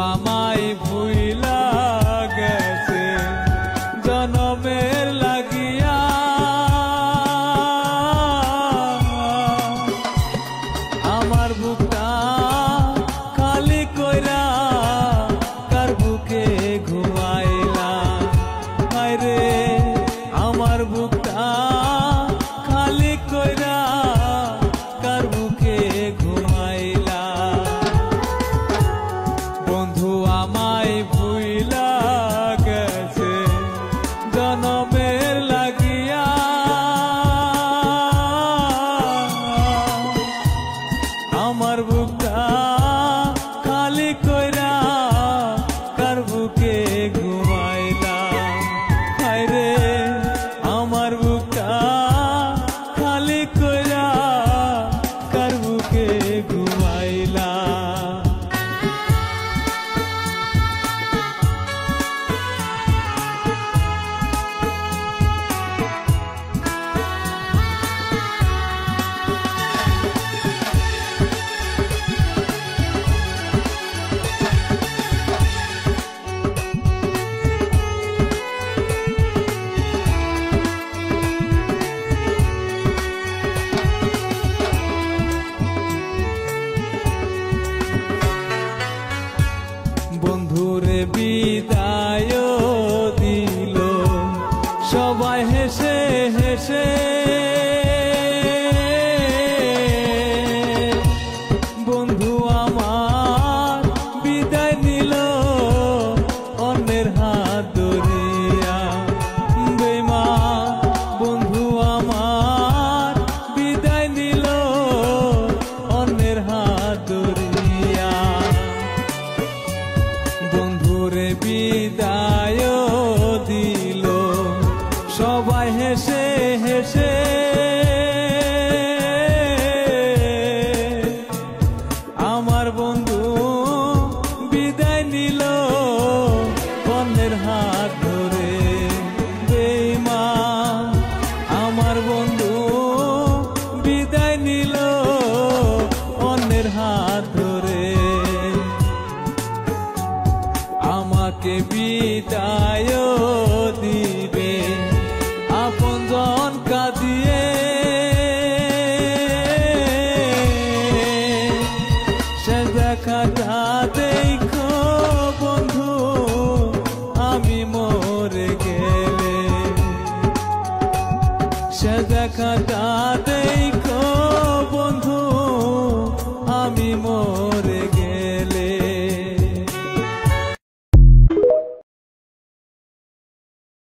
আমায় ভুইলা গেছে জনমের লাগিয়া। আমার বুকটা খালি কইরা কার বুকে ঘুমাইলা। হায়রে আমার বুকটা খালি কইরা কার বুকে ঘুমাইলা। বন্ধু আমায় ভুইলা গেছে জনমের লাগিয়া। আমার বুকটা খালি কইরা কার বুকে ঘুমাইলা। হায়রে আমার বুকটা খালি কইরা কার বুকে ঘুমাইলা। বন্ধুরে বিদায় দিল সবাই হেসে হেসে। বন্ধু আমার বিদায় নিল অন্যের হাত ধরিয়া। বেঈমান বন্ধু আমার বিদায় নিল অন্যের হাত ধরিয়া। বন্ধুরে বিদায় দিল সবাই হেসে হেসে। আমার বন্ধু বিদায় নিল অন্যের হাত ধরে। বেঈমান আমার বন্ধু বিদায় নিল অন্যের হাত ধরে। আমাকে বিদায়